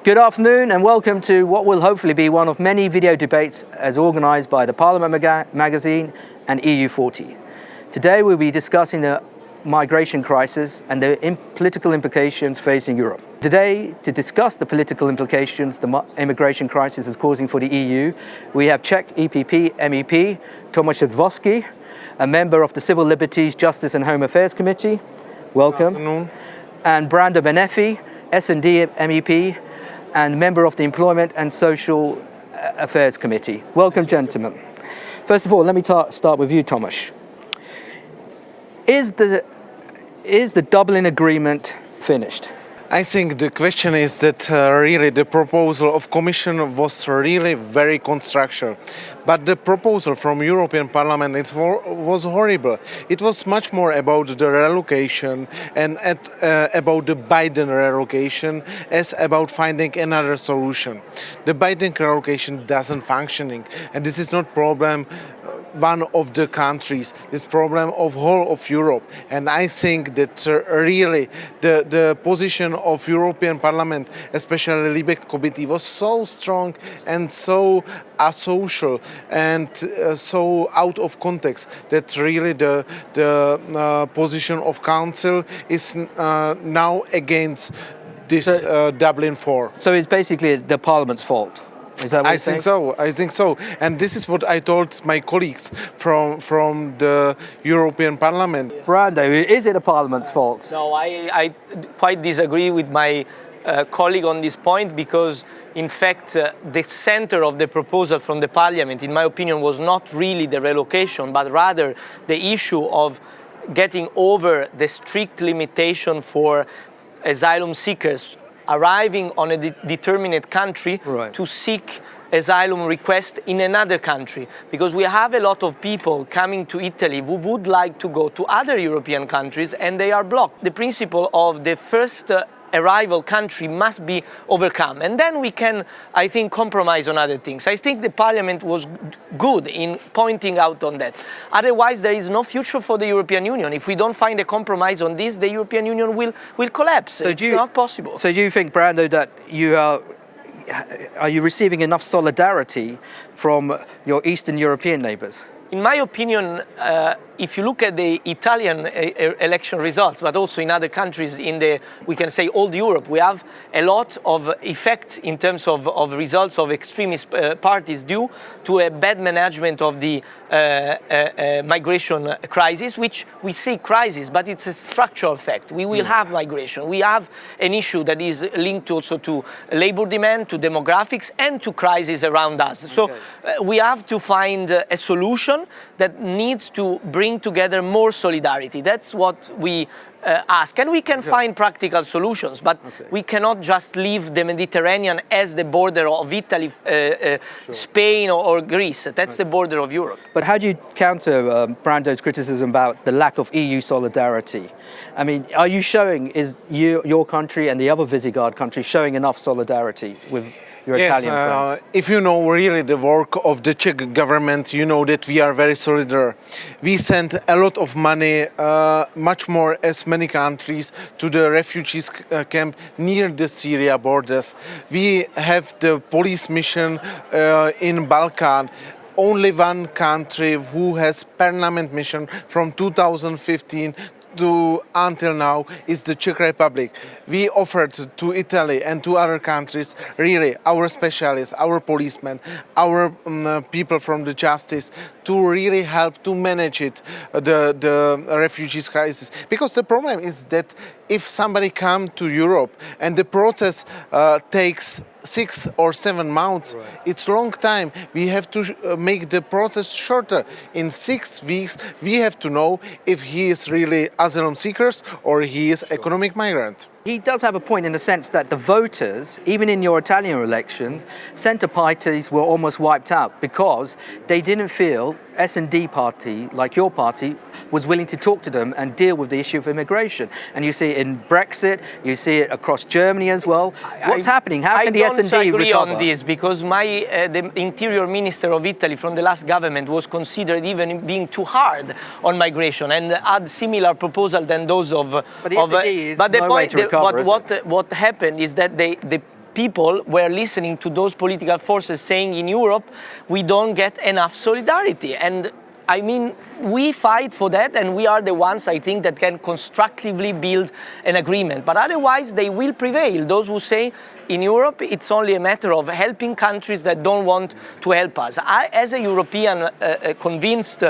Good afternoon and welcome to what will hopefully be one of many video debates as organised by the Parliament magazine and EU40. Today we'll be discussing the migration crisis and the political implications facing Europe. Today, to discuss the political implications the immigration crisis is causing for the EU, we have Czech EPP MEP Tomáš Zdechovský, a member of the Civil Liberties, Justice and Home Affairs Committee. Welcome. Good afternoon. And Brando Benefei, S&D MEP, and member of the Employment and Social Affairs Committee. Welcome, gentlemen. First of all, let me start with you, Tomáš. Is the Dublin Agreement finished? I think the question is that really the proposal of Commission was really very constructive. But the proposal from European Parliament was horrible. It was much more about the relocation and about the Biden relocation as about finding another solution. The Biden relocation doesn't functioning, and this is not problem one of the countries, this problem of whole of Europe. And I think that really the position of European Parliament, especially Libe Committee, was so strong and so asocial and so out of context that really the position of Council is now against this Dublin 4. So it's basically the Parliament's fault? Is that what I think so. And this is what I told my colleagues from the European Parliament. Brando, is it a Parliament's fault? No, I quite disagree with my colleague on this point, because in fact the center of the proposal from the Parliament, in my opinion, was not really the relocation, but rather the issue of getting over the strict limitation for asylum seekers arriving on a determinate country to seek asylum request in another country, because we have a lot of people coming to Italy who would like to go to other European countries and they are blocked. The principle of the first arrival country must be overcome, and then we can, I think, compromise on other things. I think the Parliament was good in pointing out on that. Otherwise, there is no future for the European Union. If we don't find a compromise on this, the European Union will collapse. So it's not possible. So do you think, Brando, that are you receiving enough solidarity from your Eastern European neighbours? In my opinion, if you look at the Italian election results, but also in other countries in the, we can say, old Europe, we have a lot of effect in terms of results of extremist parties due to a bad management of the migration crisis, which we say crisis, but it's a structural effect. We will have migration. We have an issue that is linked also to labor demand, to demographics, and to crises around us. So we have to find a solution that needs to bring together more solidarity. That's what we ask. And we can find practical solutions, but we cannot just leave the Mediterranean as the border of Italy, Spain or Greece. That's the border of Europe. But how do you counter Brando's criticism about the lack of EU solidarity? I mean, are you showing, is your country and the other Visegrad countries showing enough solidarity with your Italian friends? If you know really the work of the Czech government, you know that we are very solidar. We send a lot of money, much more as many countries, to the refugees camp near the Syria borders. We have the police mission in Balkan. Only one country who has permanent mission from 2015 until now is the Czech Republic. We offered to Italy and to other countries really our specialists, our policemen, our people from the justice to really help to manage it, the refugees crisis. Because the problem is that if somebody comes to Europe and the process takes 6 or 7 months, it's a long time. We have to make the process shorter. In 6 weeks, we have to know if he is really asylum seekers or he is economic migrant. He does have a point in the sense that the voters, even in your Italian elections, centre parties were almost wiped out because they didn't feel S&D party, like your party, was willing to talk to them and deal with the issue of immigration. And you see it in Brexit, you see it across Germany as well. What's happening? How can the S&D recover? I don't agree on this, because the interior minister of Italy from the last government was considered even being too hard on migration and had similar proposals than those of... But the S&D is no way to recover, what happened is that the people were listening to those political forces saying in Europe, we don't get enough solidarity. And I mean, we fight for that, and we are the ones, I think, that can constructively build an agreement. But otherwise, they will prevail. Those who say in Europe, it's only a matter of helping countries that don't want to help us. I, as a European, convinced,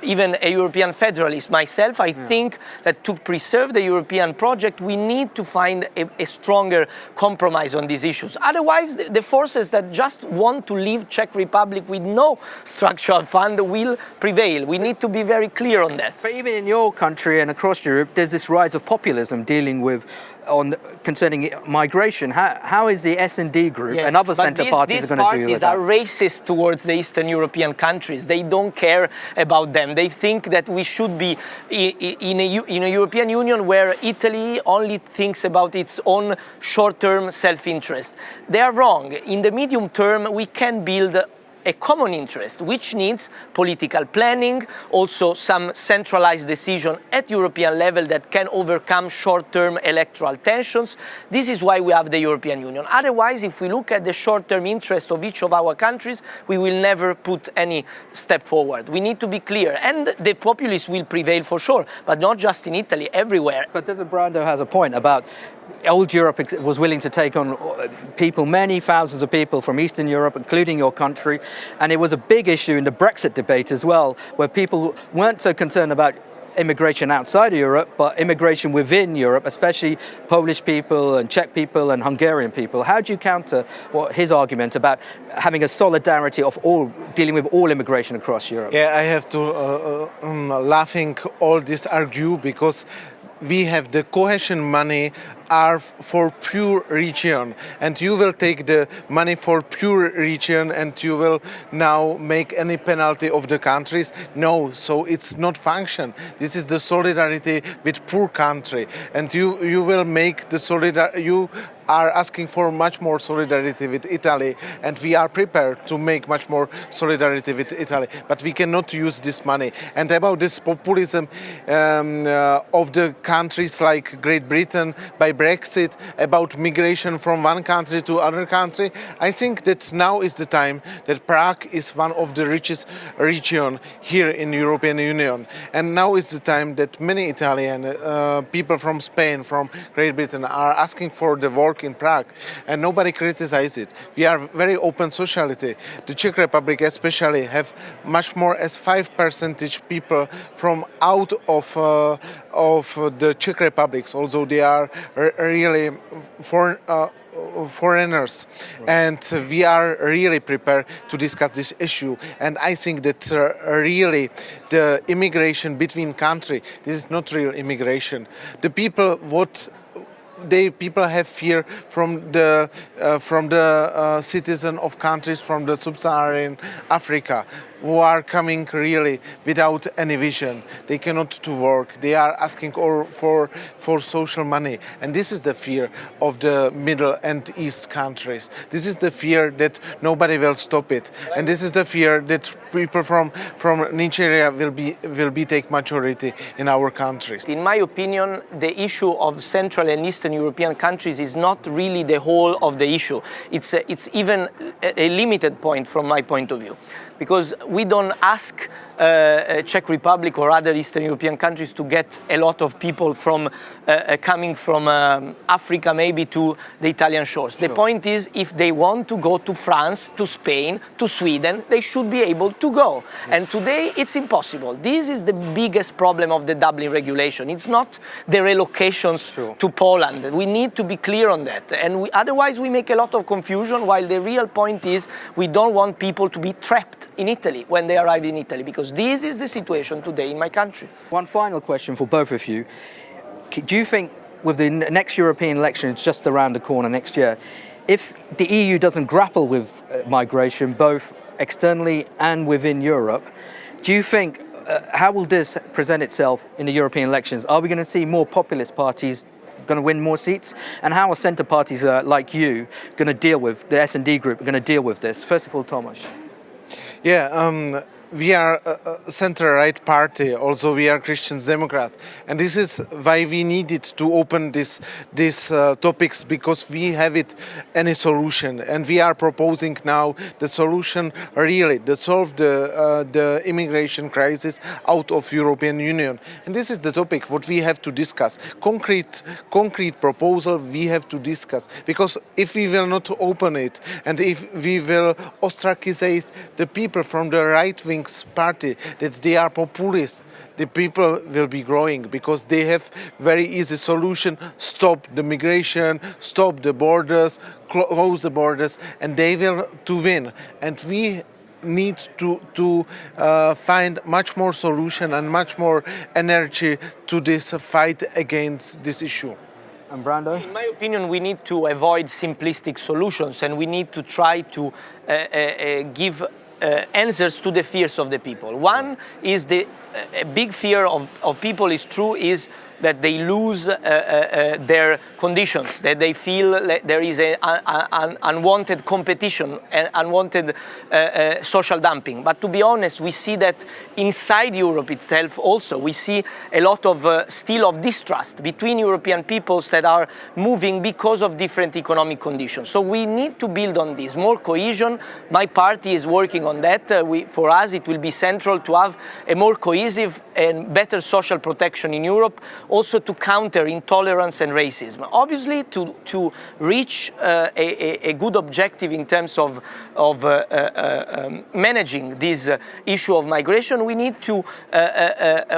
even a European federalist myself, I think that to preserve the European project, we need to find a stronger compromise on these issues. Otherwise, the forces that just want to leave Czech Republic with no structural fund will prevail. We need to be very clear on that. But even in your country and across Europe, there's this rise of populism dealing with concerning migration. How is the S&D group and other centre parties going to deal with that? These parties are racist towards the Eastern European countries. They don't care about them. They think that we should be in a European Union where Italy only thinks about its own short-term self-interest. They are wrong. In the medium term, we can build a common interest, which needs political planning, also some centralized decision at European level that can overcome short-term electoral tensions. This is why we have the European Union. Otherwise, if we look at the short-term interest of each of our countries, we will never put any step forward. We need to be clear. And the populists will prevail for sure, but not just in Italy, everywhere. But doesn't Brando has a point about old Europe was willing to take on people, many thousands of people from Eastern Europe, including your country. And it was a big issue in the Brexit debate as well, where people weren't so concerned about immigration outside of Europe, but immigration within Europe, especially Polish people and Czech people and Hungarian people. How do you counter his argument about having a solidarity of all, dealing with all immigration across Europe? Yeah, I have to laughing all this argue because we have the cohesion money are for pure region, and you will take the money for pure region and you will now make any penalty of the countries. No, so it's not function. This is the solidarity with poor country, and you will make the solidarity. You are asking for much more solidarity with Italy, and we are prepared to make much more solidarity with Italy, but we cannot use this money. And about this populism of the countries like Great Britain by Brexit, about migration from one country to other country, I think that now is the time that Prague is one of the richest region here in European Union, and now is the time that many Italian people from Spain, from Great Britain are asking for the work in Prague, and nobody criticizes it. We are very open sociality. The Czech Republic especially have much more as 5% people from out of the Czech Republic, although they are really foreigners, and we are really prepared to discuss this issue. And I think that really the immigration between countries, this is not real immigration. The people people have fear from the citizen of countries from the sub-Saharan Africa who are coming really without any vision. They cannot to work. They are asking for social money. And this is the fear of the Middle and East countries. This is the fear that nobody will stop it. And this is the fear that people from Nigeria will be take majority in our countries. In my opinion, the issue of Central and Eastern European countries is not really the whole of the issue. It's even a limited point from my point of view, because we don't ask Czech Republic or other Eastern European countries to get a lot of people from coming from Africa maybe to the Italian shores. The point is, if they want to go to France, to Spain, to Sweden, they should be able to go. And today it's impossible. This is the biggest problem of the Dublin regulation. It's not the relocations to Poland. We need to be clear on that. And otherwise we make a lot of confusion, while the real point is we don't want people to be trapped in Italy when they arrive in Italy, because this is the situation today in my country. One final question for both of you. Do you think, with the next European elections just around the corner next year, if the EU doesn't grapple with migration both externally and within Europe, do you think, how will this present itself in the European elections? Are we going to see more populist parties going to win more seats? And how are centre parties like you going to deal with, the S&D group, going to deal with this? First of all, Tomáš. Yeah, we are a center-right party, also we are Christian Democrat, and this is why we needed to open these topics, because we have it any solution, and we are proposing now the solution really to solve the immigration crisis out of European Union, and this is the topic what we have to discuss. Concrete proposal we have to discuss, because if we will not open it, and if we will ostracize the people from the right-wing party, that they are populists, the people will be growing, because they have very easy solution: stop the migration, stop the borders, close the borders, and they will to win. And we need to find much more solution and much more energy to this fight against this issue. And Brando? In my opinion, we need to avoid simplistic solutions, and we need to try to give answers to the fears of the people. One is a big fear of people is true, is that they lose their conditions, that they feel like there is an unwanted competition and unwanted social dumping. But to be honest, we see that inside Europe itself also, we see a lot of still of distrust between European peoples that are moving because of different economic conditions. So we need to build on this, more cohesion. My party is working on that. For us, it will be central to have a more cohesive and better social protection in Europe, also to counter intolerance and racism. Obviously, to reach a good objective in terms of managing this issue of migration, we need to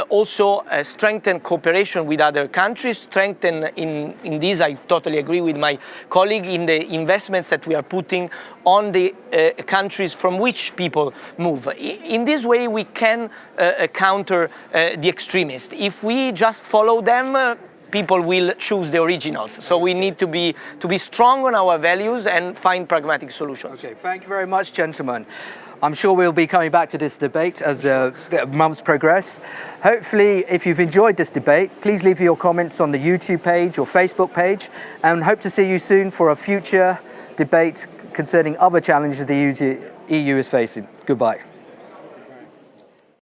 also strengthen cooperation with other countries, strengthen in this, I totally agree with my colleague, in the investments that we are putting on the countries from which people move. In this way, we can counter the extremists. If we just follow them, people will choose the originals. So we need to be strong on our values and find pragmatic solutions. Okay, thank you very much, gentlemen. I'm sure we'll be coming back to this debate as the months progress. Hopefully, if you've enjoyed this debate, please leave your comments on the YouTube page or Facebook page, and hope to see you soon for a future debate concerning other challenges the EU is facing. Goodbye.